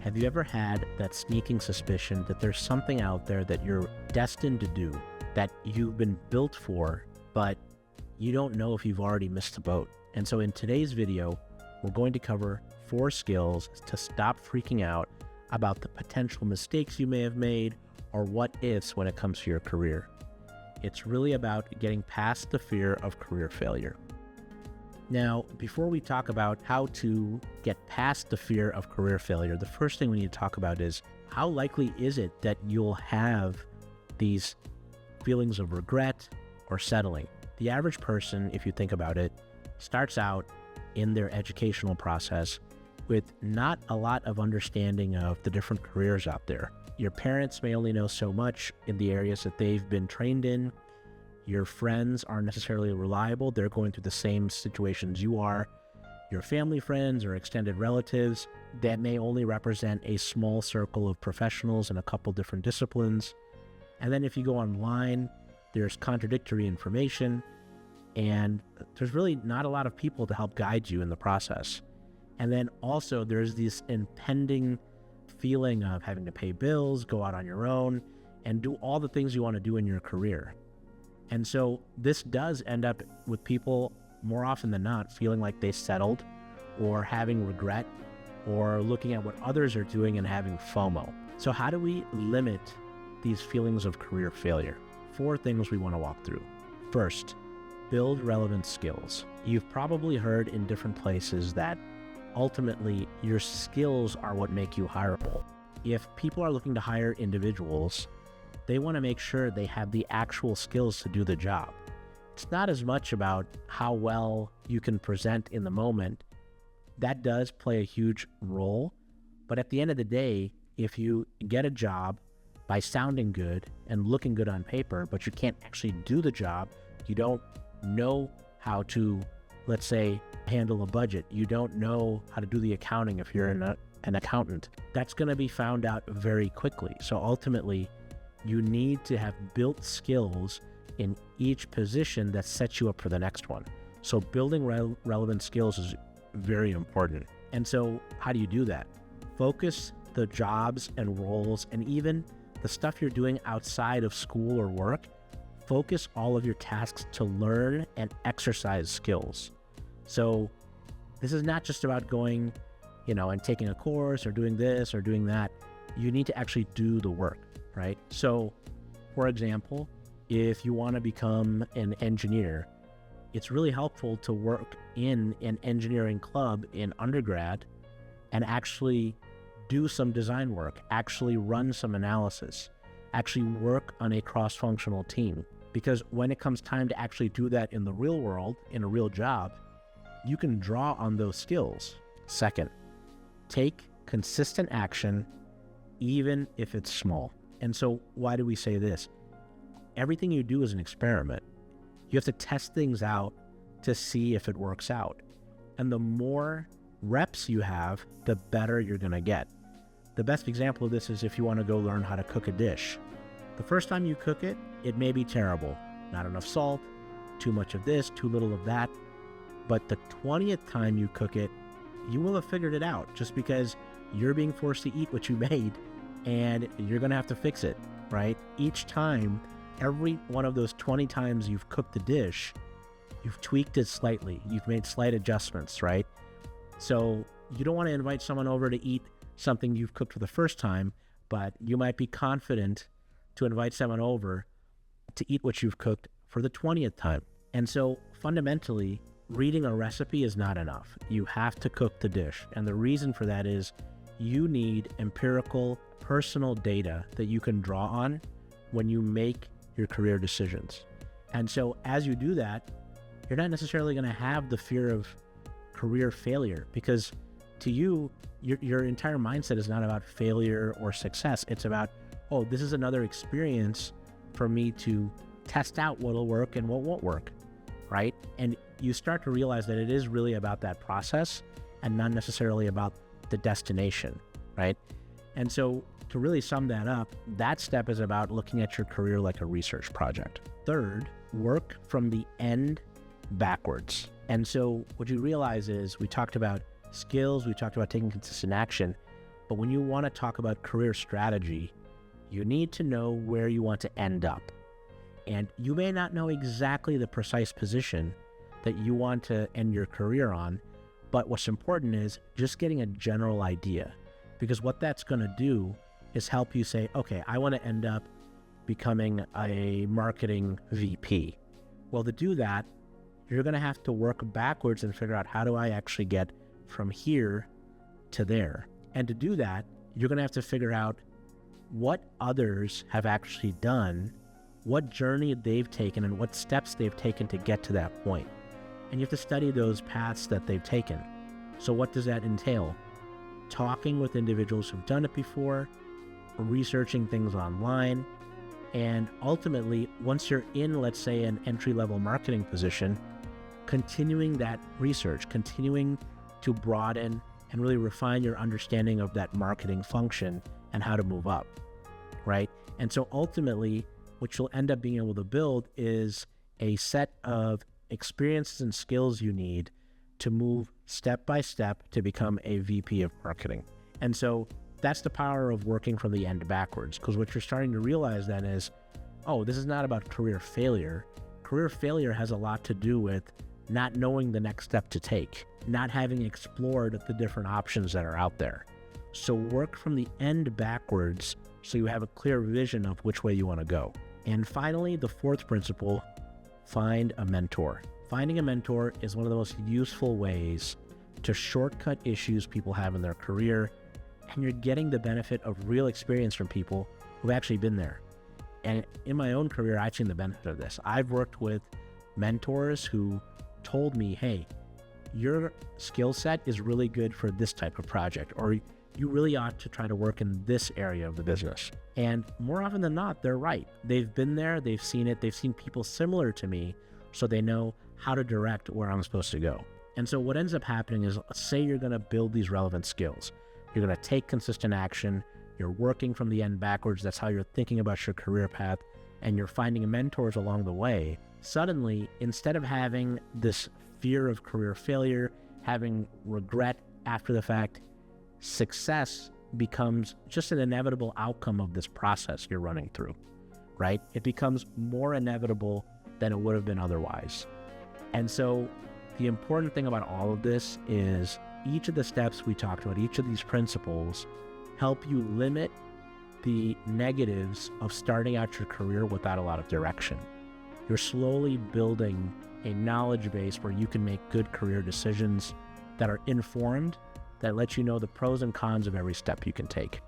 Have you ever had that sneaking suspicion that there's something out there that you're destined to do, that you've been built for, but you don't know if you've already missed the boat? And so in today's video, we're going to cover 4 skills to stop freaking out about the potential mistakes you may have made or what ifs when it comes to your career. It's really about getting past the fear of career failure. Now, before we talk about how to get past the fear of career failure, the first thing we need to talk about is how likely is it that you'll have these feelings of regret or settling? The average person, if you think about it, starts out in their educational process with not a lot of understanding of the different careers out there. Your parents may only know so much in the areas that they've been trained in. Your friends aren't necessarily reliable. They're going through the same situations you are. Your family friends or extended relatives, that may only represent a small circle of professionals in a couple different disciplines. And then if you go online, there's contradictory information, and there's really not a lot of people to help guide you in the process. And then also there's this impending feeling of having to pay bills, go out on your own, and do all the things you want to do in your career. And so this does end up with people more often than not feeling like they settled, or having regret, or looking at what others are doing and having FOMO. So how do we limit these feelings of career failure? 4 things we want to walk through. First, build relevant skills. You've probably heard in different places that ultimately your skills are what make you hireable. If people are looking to hire individuals, they want to make sure they have the actual skills to do the job. It's not as much about how well you can present in the moment. That does play a huge role, but at the end of the day, if you get a job by sounding good and looking good on paper, but you can't actually do the job, you don't know how to, let's say, handle a budget, you don't know how to do the accounting if you're an accountant, that's going to be found out very quickly. So ultimately, you need to have built skills in each position that sets you up for the next one. So building relevant skills is very important. And so how do you do that? Focus the jobs and roles, and even the stuff you're doing outside of school or work. Focus all of your tasks to learn and exercise skills. So this is not just about going, and taking a course or doing this or doing that. You need to actually do the work, right? So, for example, if you want to become an engineer, it's really helpful to work in an engineering club in undergrad and actually do some design work, actually run some analysis, actually work on a cross-functional team. Because when it comes time to actually do that in the real world, in a real job, you can draw on those skills. Second, take consistent action, even if it's small. And so why do we say this? Everything you do is an experiment. You have to test things out to see if it works out. And the more reps you have, the better you're going to get. The best example of this is if you want to go learn how to cook a dish. The first time you cook it, it may be terrible. Not enough salt, too much of this, too little of that. But the 20th time you cook it, you will have figured it out, just because you're being forced to eat what you made and you're going to have to fix it, right? Each time, every one of those 20 times you've cooked the dish, you've tweaked it slightly. You've made slight adjustments, right? So you don't want to invite someone over to eat something you've cooked for the first time, but you might be confident to invite someone over to eat what you've cooked for the 20th time. And so fundamentally, reading a recipe is not enough. You have to cook the dish. And the reason for that is you need empirical, personal data that you can draw on when you make your career decisions. And so as you do that, you're not necessarily going to have the fear of career failure, because to you, your entire mindset is not about failure or success. It's about, oh, this is another experience for me to test out what'll work and what won't work, right? And you start to realize that it is really about that process and not necessarily about the destination, right? And so to really sum that up, that step is about looking at your career like a research project. Third, work from the end backwards. And so what you realize is we talked about skills, we talked about taking consistent action, But when you want to talk about career strategy, you need to know where you want to end up. And you may not know exactly the precise position that you want to end your career on, but what's important is just getting a general idea, because what that's going to do is help you say, okay, I want to end up becoming a marketing VP. Well, to do that, you're going to have to work backwards and figure out, how do I actually get from here to there? And to do that, you're going to have to figure out what others have actually done, what journey they've taken, and what steps they've taken to get to that point. And you have to study those paths that they've taken. So what does that entail? Talking with individuals who've done it before, researching things online, and ultimately, once you're in, let's say, an entry-level marketing position, continuing that research, continuing to broaden and really refine your understanding of that marketing function and how to move up, right? And so ultimately, what you'll end up being able to build is a set of experiences and skills you need to move step by step to become a VP of marketing. And so that's the power of working from the end backwards, because what you're starting to realize then is, oh, this is not about career failure. Career failure has a lot to do with not knowing the next step to take, not having explored the different options that are out there. So work from the end backwards so you have a clear vision of which way you want to go. And finally, the fourth principle, find a mentor. Finding a mentor is one of the most useful ways to shortcut issues people have in their career, and you're getting the benefit of real experience from people who've actually been there. And in my own career, I've seen the benefit of this. I've worked with mentors who told me, hey, your skill set is really good for this type of project, or you really ought to try to work in this area of the business. And more often than not, they're right. They've been there, they've seen it, they've seen people similar to me, so they know how to direct where I'm supposed to go. And so what ends up happening is, say you're going to build these relevant skills. You're going to take consistent action, you're working from the end backwards, that's how you're thinking about your career path, and you're finding mentors along the way. Suddenly, instead of having this fear of career failure, having regret after the fact, success becomes just an inevitable outcome of this process you're running through, right? It becomes more inevitable than it would have been otherwise. And so the important thing about all of this is each of the steps we talked about, each of these principles, help you limit the negatives of starting out your career without a lot of direction. You're slowly building a knowledge base where you can make good career decisions that are informed, that let you know the pros and cons of every step you can take.